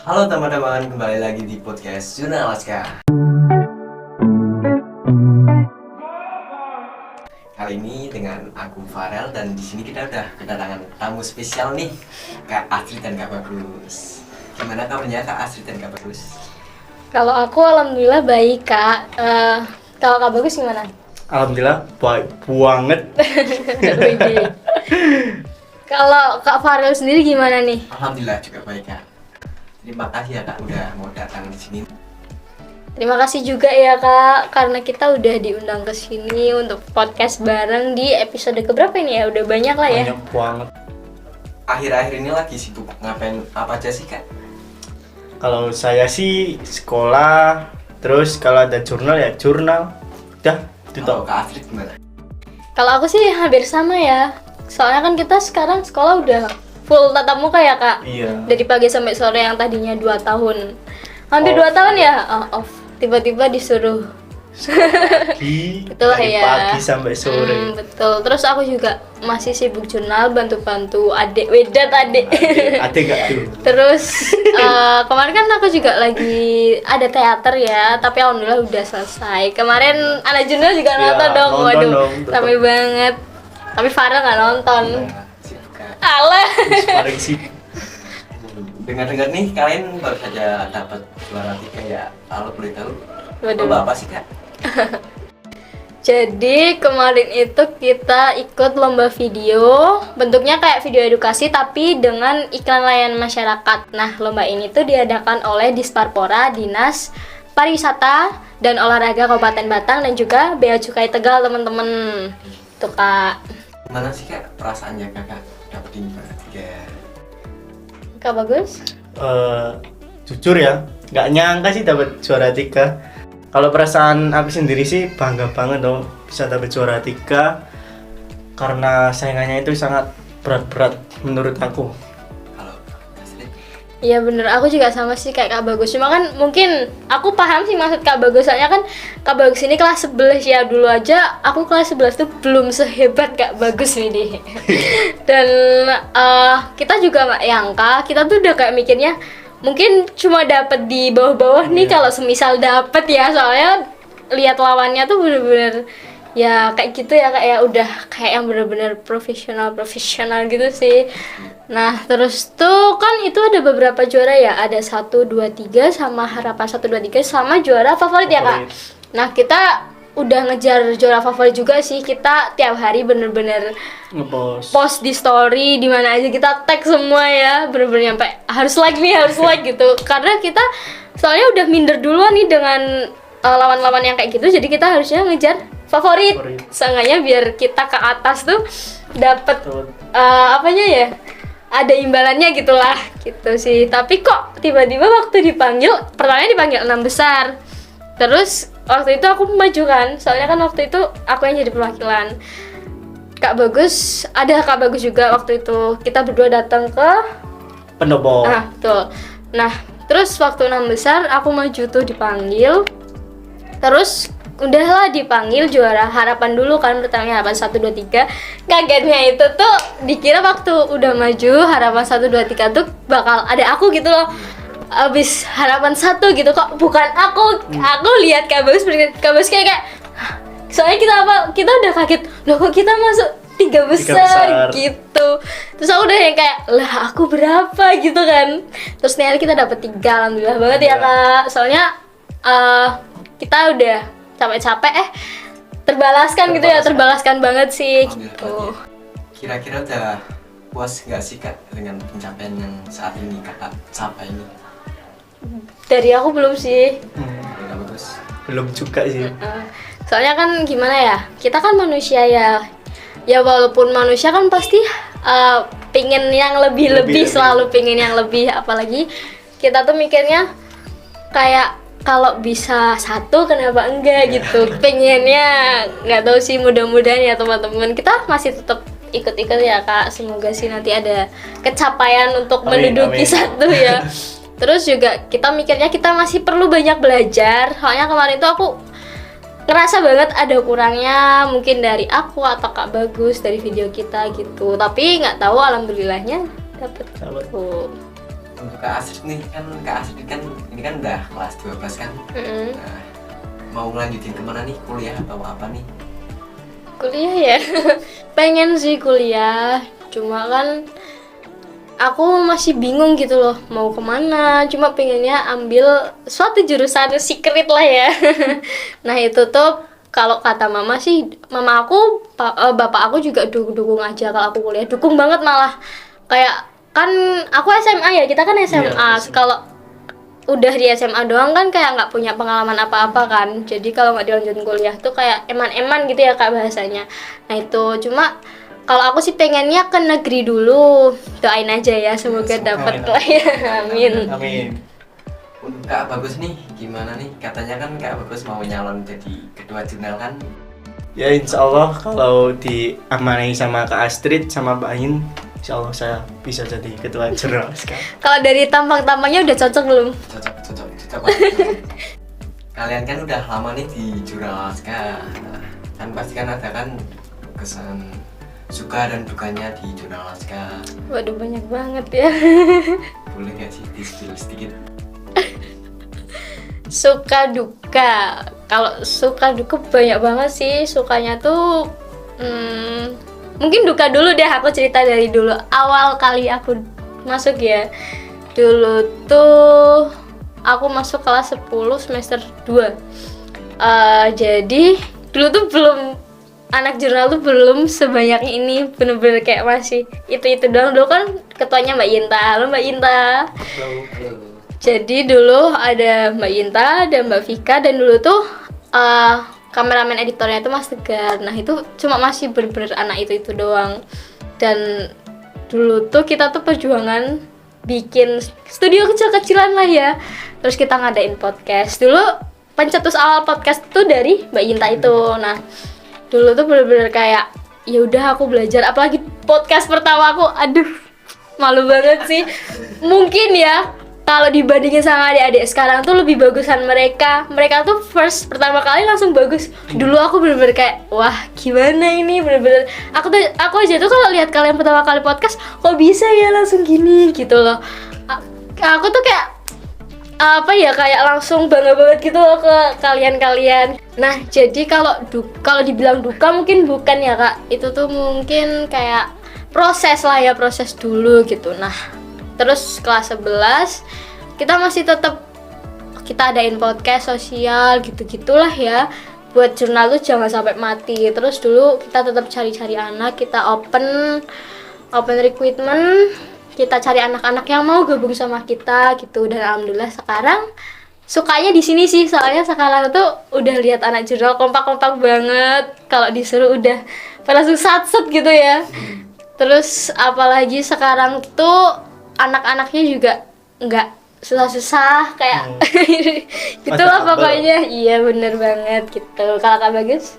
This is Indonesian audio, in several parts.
Halo teman-teman, kembali lagi di podcast Jurnal Laska. Kali ini dengan aku Farel dan di sini kita udah kedatangan tamu spesial nih, Kak Astrid dan Kak Bagus. Gimana kabarnya Kak Astrid dan Kak Bagus? Kalau aku alhamdulillah baik, Kak. Kalau Kak Bagus gimana? Alhamdulillah baik banget. Kalau Kak Farel sendiri gimana nih? Alhamdulillah juga baik Kak. Terima kasih ya Kak udah mau datang di sini. Terima kasih juga ya Kak, karena kita udah diundang ke sini untuk podcast bareng di episode keberapa ini ya? Udah banyak lah ya. Banyak banget. Akhir-akhir ini lagi sibuk ngapain apa aja sih Kak? Kalau saya sih sekolah, terus kalau ada jurnal ya jurnal. Udah, itu Kalau tau. Kak Astrid gimana? Kalau aku sih hampir sama ya. Soalnya kan kita sekarang sekolah udah full tatap muka ya Kak. Iya. Dari pagi sampai sore yang tadinya 2 tahun. Hampir 2 tahun ya? Off. Tiba-tiba disuruh. Pagi, Itulah dari ya. pagi sampai sore. Betul. Terus aku juga masih sibuk jurnal, bantu-bantu adik, wedat adik. Ada gak tuh? Terus kemarin kan aku juga lagi ada teater ya, tapi alhamdulillah udah selesai. Kemarin anak jurnal juga Ya, nonton dong, nonton waduh, dong, tetep. rame banget. Tapi Farel nggak nonton. Nah, sibuk Kak. Alah. Paling sibuk. Dengar-dengar nih kalian baru saja dapat juara 3 ya. Kalau boleh tahu, Waduh. lomba apa sih Kak? Jadi kemarin itu kita ikut lomba video, bentuknya kayak video edukasi tapi dengan iklan layanan masyarakat. Nah, lomba ini tuh diadakan oleh Disparpora, Dinas Pariwisata dan Olahraga Kabupaten Batang dan juga Bea Cukai Tegal, teman-teman. Tuh Kak. Gimana sih Kak perasaannya Kakak dapetin juara 3? Kak Bagus? Jujur ya, nggak nyangka sih dapat juara 3. Kalau perasaan aku sendiri sih bangga banget dong bisa dapat juara 3 karena saingannya itu sangat berat-berat menurut aku. Kalau Kak Astrid? Iya bener, aku juga sama sih kayak Kak Bagus. Cuma kan mungkin aku paham sih maksud Kak Bagus. Soalnya kan Kak Bagus ini kelas 11 ya. Dulu aja aku kelas 11 tuh belum sehebat Kak Bagus nih. Dan kita juga gak nyangka, kita tuh udah kayak mikirnya mungkin cuma dapet di bawah-bawah nih kalau semisal dapet ya. Soalnya lihat lawannya tuh bener-bener ya kayak gitu ya, kayak udah kayak yang bener-bener profesional gitu sih. Nah terus tuh kan itu ada beberapa juara ya, ada 1, 2, 3 sama harapan 1, 2, 3 sama juara favorit ya Kak. Nah kita udah ngejar juara favorit juga sih, kita tiap hari bener-bener Ngepost. post di story di mana aja kita tag semua ya, bener-bener nyampe harus like gitu. Karena kita soalnya udah minder duluan nih dengan lawan-lawan yang kayak gitu, jadi kita harusnya ngejar favorit. Seenggaknya biar kita ke atas tuh dapet apanya ya, ada imbalannya gitulah gitu sih. Tapi kok tiba-tiba waktu dipanggil, pertamanya dipanggil 6 besar. Terus waktu itu aku maju kan, soalnya kan waktu itu aku yang jadi perwakilan. Kak Bagus, ada Kak Bagus juga waktu itu. Kita berdua datang ke Pendopo. betul. Nah, terus waktu 6 besar aku maju tuh dipanggil. Terus udahlah dipanggil juara harapan dulu kan, pertamanya harapan 1, 2, 3. Kagetnya itu tuh dikira waktu udah maju harapan 1, 2, 3 tuh bakal ada aku gitu loh. Abis harapan 1 gitu kok bukan aku lihat Kak Bagus kayak "Hah?" Soalnya kita udah kaget loh, kok kita masuk 3 besar gitu. Terus aku udah yang kayak lah aku berapa gitu kan. Terus ternyata kita dapet 3, alhamdulillah banget ya Kak. Soalnya kita udah capek-capek terbalaskan banget sih gitu. Kira-kira udah puas nggak sih Kak dengan pencapaian yang saat ini Kakak capai ini? Dari aku belum sih. Nggak bagus. Belum juga sih. Soalnya kan gimana ya, kita kan manusia ya. Ya walaupun manusia kan pasti pingin yang lebih-lebih, selalu pingin yang lebih. Apalagi kita tuh mikirnya kayak kalau bisa 1 kenapa enggak gitu. Pengennya nggak tahu sih, mudah-mudahan ya teman-teman kita masih tetap ikut-ikut ya Kak. Semoga sih nanti ada kecapaian untuk menduduki 1 ya. Terus juga kita mikirnya kita masih perlu banyak belajar. Soalnya kemarin tuh aku ngerasa banget ada kurangnya mungkin dari aku atau Kak Bagus dari video kita gitu. Tapi nggak tahu alhamdulillahnya dapet tuh. untuk Kak Astrid nih kan, Kak Astrid kan ini kan udah kelas 12 kan. Nah, mau ngelanjutin kemana nih, kuliah atau apa nih? Kuliah ya. Pengen sih kuliah, cuma kan aku masih bingung gitu loh mau kemana. Cuma pengennya ambil suatu jurusan secret lah ya. Nah itu tuh kalau kata mama sih, mama aku, bapak aku juga dukung aja kalau aku kuliah, dukung banget malah. Kayak kan aku SMA ya, kita kan SMA. Iya, Kalau udah di SMA doang kan kayak nggak punya pengalaman apa-apa kan. Jadi kalau nggak dilanjutin kuliah tuh kayak eman-eman gitu ya Kak bahasanya. Nah itu cuma kalau aku sih pengennya ke negeri dulu. Doain aja ya semoga dapat lah ya. Amin. Amin. Untuk Kak Bagus nih gimana nih? Katanya kan Kak Bagus mau nyalon jadi ketua jurnal kan? Ya insya Allah kalau diamanai sama Kak Astrid sama Mbak Ain, insya Allah saya bisa jadi ketua jurnal sekarang. Kalau dari tampang-tampangnya udah cocok belum? Cocok. Kalian kan udah lama nih di jurnal sekarang. Kan pasti kan ada kan kesan suka dan dukanya di jurnal naskah. Waduh banyak banget ya. Boleh nggak sih di-spill sedikit? Suka duka. Kalau suka duka banyak banget sih. Sukanya tuh mungkin duka dulu deh, aku cerita dari dulu. Awal kali aku masuk ya. Dulu tuh aku masuk kelas 10 semester 2. Jadi dulu tuh belum, anak jurnal tuh belum sebanyak ini, bener-bener kayak masih itu doang. Dulu kan ketuanya Mbak Yinta. Halo Mbak Yinta. Halo. Jadi dulu ada Mbak Yinta, ada Mbak Vika, dan dulu tuh kameramen editornya itu Mas Tegar. Nah itu cuma masih bener-bener anak itu doang. Dan dulu tuh kita tuh perjuangan bikin studio kecil-kecilan lah ya. Terus kita ngadain podcast. Dulu pencetus awal podcast tuh dari Mbak Yinta itu. Nah dulu tuh bener-bener kayak ya udah aku belajar, apalagi podcast pertama aku, aduh malu banget sih. Mungkin ya kalau dibandingin sama adik-adik sekarang tuh lebih bagusan mereka tuh first pertama kali langsung bagus. Dulu aku bener-bener kayak wah gimana ini, bener-bener aku aja tuh kalau lihat kalian pertama kali podcast kok bisa ya langsung gini gitu loh. Aku tuh kayak apa ya, kayak langsung bangga banget gitu loh ke kalian. Nah jadi kalau dibilang duka mungkin bukan ya Kak, itu tuh mungkin kayak proses lah ya, proses dulu gitu. Nah terus kelas 11 kita masih tetap kita adain podcast sosial gitu-gitulah ya, buat jurnal tuh jangan sampai mati. Terus dulu kita tetap cari-cari anak, kita open recruitment, kita cari anak-anak yang mau gabung sama kita gitu. Dan alhamdulillah sekarang sukanya di sini sih, soalnya sekarang tuh udah lihat anak jurnal kompak-kompak banget, kalau disuruh udah langsung satset gitu ya. Terus apalagi sekarang tuh anak-anaknya juga nggak susah-susah kayak gitulah pokoknya. Iya bener banget gitu. Kalau Kak Bagus?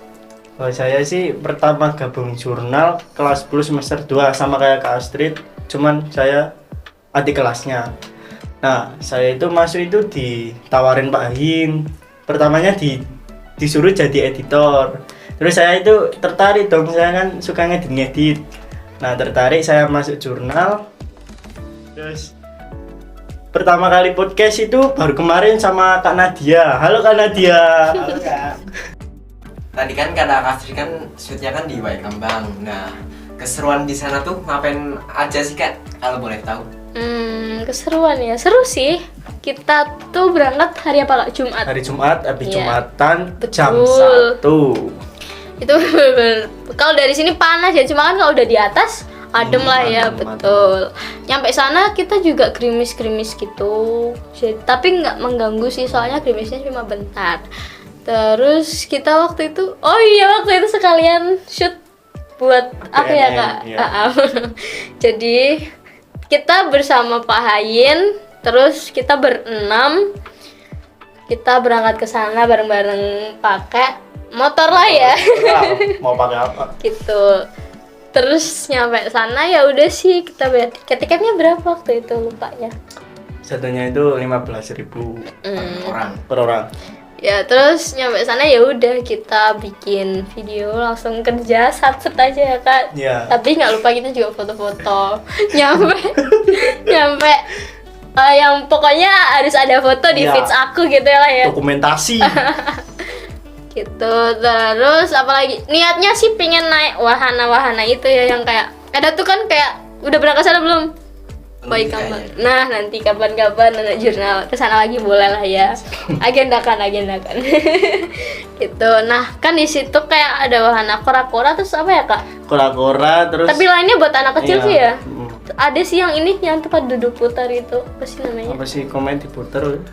Kalau saya sih pertama gabung jurnal kelas 10 semester 2 sama kayak Kak Astrid, cuman saya adik kelasnya. Nah saya itu masuk itu ditawarin Pak Ain, pertamanya disuruh jadi editor. Terus saya itu tertarik dong, saya kan suka ngedit. Nah tertarik, saya masuk jurnal. Terus pertama kali podcast itu baru kemarin sama Kak Nadia. Halo Kak Nadia. Halo Kak. Tadi kan Kak Astrid kan shootnya kan di Wai Kembang. Nah keseruan di sana tuh ngapain aja sih Kak, kalau boleh tahu? Keseruan ya, seru sih. Kita tuh berangkat hari apa Kak? Jumat. Hari Jumat, habis Iya. Jumatan jam Betul. 1. Itu kalau dari sini panas ya, cuma kan kalau udah di atas adem lah ya, adem. betul. Nyampe sana kita juga gerimis-gerimis gitu. Tapi nggak mengganggu sih, soalnya gerimisnya cuma bentar. Terus kita waktu itu, waktu itu sekalian shoot buat apa ya Kak? Iya. Jadi kita bersama Pak Hayin, terus kita berenam, kita berangkat ke sana bareng-bareng pakai motor lah ya. Mau pakai apa? Gitu. Terus nyampe sana ya udah sih kita bayar tiketnya berapa waktu itu lupa ya. Satunya itu 15.000 per orang. Ya terus nyampe sana ya udah kita bikin video, langsung kerja satset aja ya Kak. Iya. Tapi nggak lupa kita juga foto-foto. nyampe yang pokoknya harus ada foto di Iya. feeds aku gitu lah ya. Dokumentasi. Gitu. Terus apalagi niatnya sih pengen naik wahana-wahana itu ya, yang kayak ada tuh kan kayak udah pernah ke sana belum? Baik kapan? kayaknya. Nah, nanti kapan-kapan anak jurnal ke sana lagi boleh lah ya. Agendakan. Gitu. Nah, kan di situ kayak ada wahana kora-kora terus apa ya, Kak? Kora-kora terus. Tapi lainnya buat anak kecil Iya. sih ya. Mm. Ada sih yang ini yang tempat duduk putar itu, apa sih namanya? Apa sih komen diputer?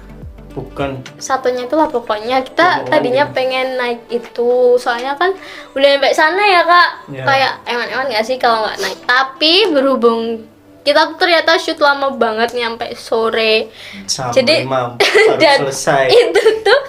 Bukan. Satunya itulah pokoknya kita Rombongan tadinya gitu. pengen naik itu, soalnya kan udah sampai sana ya, Kak. Iya. Kayak eman-eman nggak sih kalau nggak naik. Tapi berhubung kita tuh ternyata shoot lama banget nyampe sore. Jam Jadi 5 baru dan selesai. itu tuh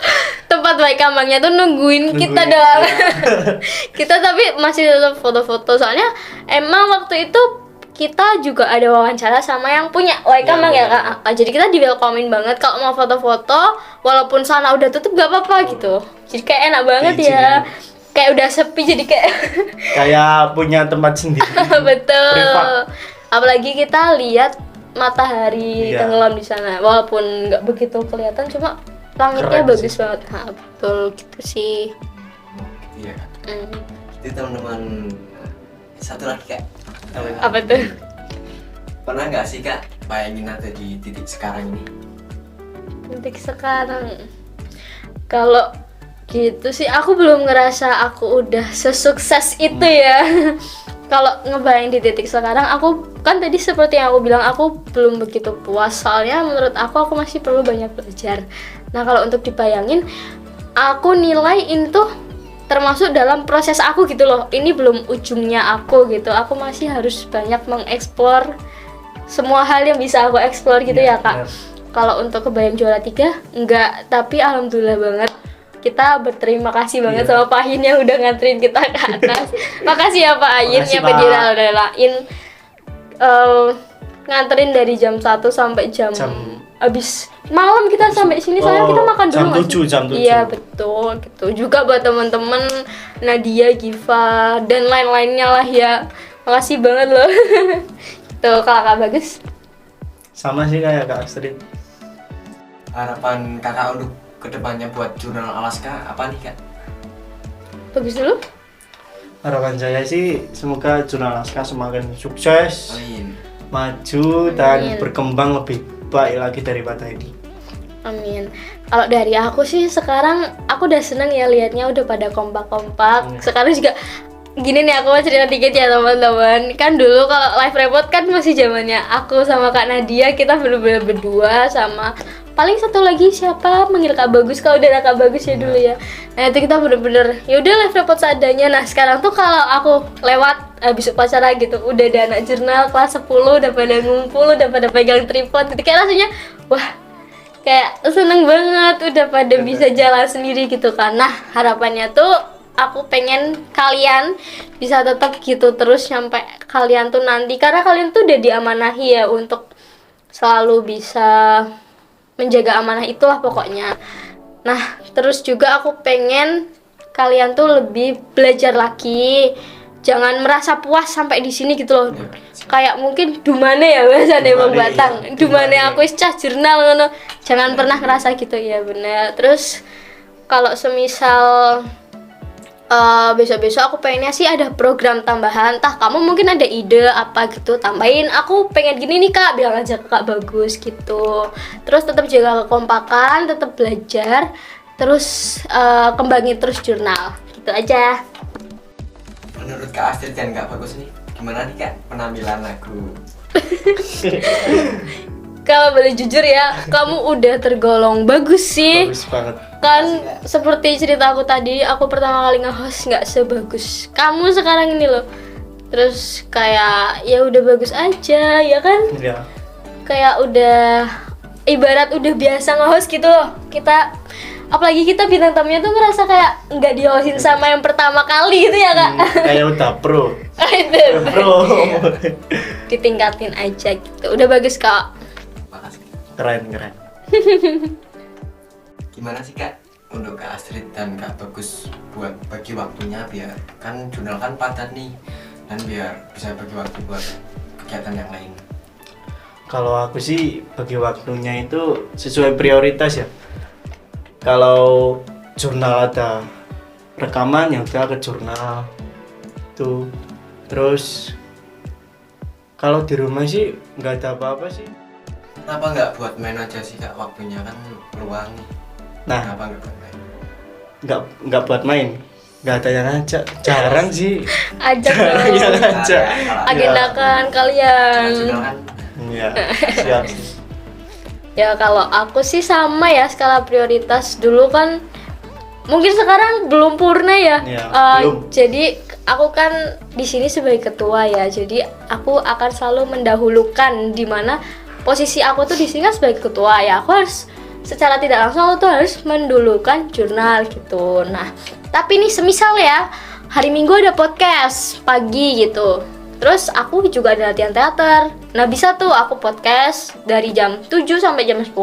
tempat baik kamarnya tuh nungguin kita Nungguin, doang. iya. Kita tapi masih tetap foto-foto, soalnya emang waktu itu kita juga ada wawancara sama yang punya Waikamang ya, benar. Kak. Jadi kita di welcomein banget kalau mau foto-foto walaupun sana udah tutup gak apa-apa gitu. Jadi kayak enak banget Izin. ya. Kayak udah sepi jadi kayak Kayak punya tempat sendiri. betul. Privat. Apalagi kita lihat matahari Iya. tenggelam di sana. Walaupun nggak begitu kelihatan, cuma langitnya Keren bagus sih. banget. Nah, betul gitu sih. Iya. Hmm. Itu teman-teman, satu lagi Kak. Apa tuh? Pernah nggak sih Kak bayangin ada di titik sekarang ini? Titik sekarang. Kalau gitu sih aku belum ngerasa aku udah sesukses itu ya. Kalau ngebayang di titik sekarang, aku kan tadi seperti yang aku bilang, aku belum begitu puas, soalnya menurut aku masih perlu banyak belajar. Nah, kalau untuk dibayangin, aku nilai ini tuh termasuk dalam proses aku gitu loh. Ini belum ujungnya aku gitu. Aku masih harus banyak mengeksplor semua hal yang bisa aku eksplor gitu ya, Kak. benar. Kalau untuk kebayang juara 3 enggak, tapi alhamdulillah banget kita berterima kasih banget Iya. sama Pak Ayin yang udah nganterin kita ke atas. Makasih ya Pak Ayin, Makasih, nyampe Pak. direlain nganterin dari jam 1 sampai jam habis malam kita sampai sini, soalnya Oh, kita makan dulu jam nggak sih? 7, jam 7. Iya betul gitu. Juga buat teman-teman Nadia, Giva dan lain-lainnya lah ya. Makasih banget loh. Tuh kalau Kak Bagus. Sama sih kayak Kak Astrid. Harapan Kakak untuk kedepannya buat jurnal Alaska apa nih Kak? Bagus dulu. Harapan saya sih semoga jurnal Alaska semakin sukses, Amin. maju dan Amin. berkembang lebih baik lagi daripada ini. Amin. Kalau dari aku sih sekarang aku udah seneng ya liatnya udah pada kompak-kompak. Sekarang juga gini nih, aku mau cerita dikit ya teman-teman. Kan dulu kalau live report kan masih zamannya aku sama Kak Nadia, kita bener-bener berdua sama paling satu lagi siapa manggil Kak Bagus, kalau udah ada Kak Bagus ya dulu ya. Nah itu kita bener-bener ya udah live report seadanya. Nah sekarang tuh kalau aku lewat habis upacara gitu, udah ada anak jurnal kelas 10 udah pada ngumpul, udah pada pegang tripod gitu, kayak rasanya wah kayak seneng banget, udah pada bisa jalan sendiri gitu kan. Nah harapannya tuh aku pengen kalian bisa tetap gitu terus sampai kalian tuh nanti, karena kalian tuh udah diamanahi ya untuk selalu bisa menjaga amanah itulah pokoknya. Nah terus juga aku pengen kalian tuh lebih belajar lagi, jangan merasa puas sampai di sini gitu loh. Kayak mungkin dumane ya bahasane wong Dumane, Batang, iya. dumane Dumane. aku wis cah jurnal ngono. Jangan pernah ngerasa gitu ya, bener. Terus kalau semisal besok-besok aku pengennya sih ada program tambahan. Entah kamu mungkin ada ide apa gitu, tambahin. Aku pengen gini nih Kak, bilang aja ke Kak Bagus gitu. Terus tetap jaga kekompakan, tetap belajar, terus kembangin terus jurnal. Gitu aja. Menurut Kak Astrid dan Kak Bagus nih, gimana nih Kak penampilan aku? Kalau boleh jujur ya, kamu udah tergolong bagus sih. Bagus banget. Kan seperti cerita aku tadi, aku pertama kali nge-host nggak sebagus kamu sekarang ini loh. Terus kayak ya udah bagus aja ya kan, Ya. kayak udah ibarat udah biasa nge-host gitu loh kita. Apalagi kita bintang tamunya tuh ngerasa kayak nggak di-hostin sama yang pertama kali gitu ya Kak. Kayak udah pro. Itu Pro. ditingkatin aja gitu, udah bagus Kak. Makasih. Keren. Gimana sih Kak untuk Kak Astrid dan Kak Bagus buat bagi waktunya, biar kan jurnal kan padat nih, dan biar bisa bagi waktu buat kegiatan yang lain. Kalau aku sih bagi waktunya itu sesuai prioritas ya. Kalau jurnal ada rekaman ya udah ke jurnal tuh. Terus kalau di rumah sih nggak ada apa-apa sih. Kenapa nggak buat main aja sih kak, waktunya kan luang nih. Nah, Kenapa nggak buat main? nggak buat main, nggak ada yang ngajak, jarang sih. Ajak Jarang dong. yang ngajak. Agendakan kalian. Jurnal kan Iya, siap. Ya kalau aku sih sama ya, skala prioritas dulu kan mungkin sekarang belum purna ya. Iya, Eh, belum. Jadi aku kan di sini sebagai ketua ya. Jadi aku akan selalu mendahulukan di mana posisi aku tuh di sini kan sebagai ketua ya. Aku harus secara tidak langsung aku tuh harus mendulukan jurnal gitu. Nah, tapi nih semisal ya hari Minggu ada podcast pagi gitu. Terus aku juga ada latihan teater. Nah bisa tuh aku podcast dari jam 7 sampai jam 10.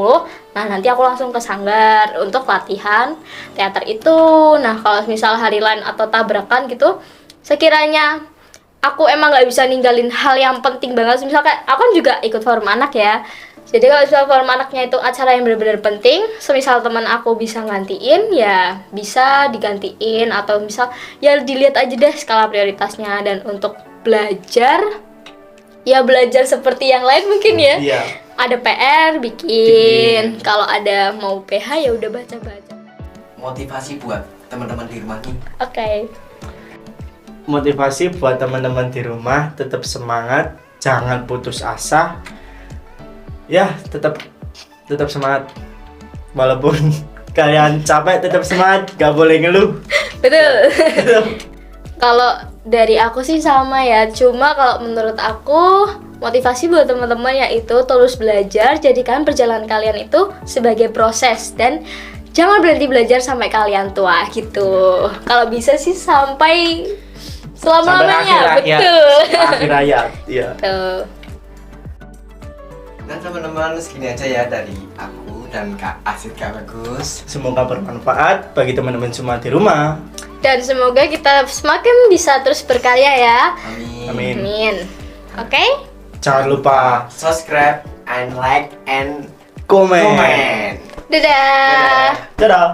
Nah nanti aku langsung ke Sanggar untuk latihan teater itu. Nah kalau misal hari lain atau tabrakan gitu, sekiranya aku emang gak bisa ninggalin hal yang penting banget. Misalkan aku kan juga ikut forum anak ya. Jadi kalau misal forum anaknya itu acara yang benar-benar penting, semisal teman aku bisa gantiin, ya bisa digantiin. Atau misal ya dilihat aja deh skala prioritasnya. Dan untuk belajar, ya belajar seperti yang lain mungkin ya. Iya. Ada PR bikin. Kalau ada mau PH ya udah baca-baca. motivasi buat teman-teman di rumah nih. Oke. Motivasi buat teman-teman di rumah, tetap semangat, jangan putus asa. Ya, tetap semangat. Walaupun kalian capek, tetap semangat, gak boleh ngeluh. Betul. Kalau dari aku sih sama ya, cuma kalau menurut aku motivasi buat teman-teman yaitu terus belajar, jadikan perjalanan kalian itu sebagai proses dan jangan berhenti belajar sampai kalian tua gitu. Kalau bisa sih sampai selama-lamanya, betul. Akhir hayat, ya. Betul. Nah teman-teman, segini aja ya dari aku dan Kak Asid Kak Bagus. Semoga bermanfaat bagi teman-teman semua di rumah. Dan semoga kita semakin bisa terus berkarya ya. Amin. Amin. Amin. Oke? Jangan lupa Subscribe and like and komen. comment. Dadah. Dadah.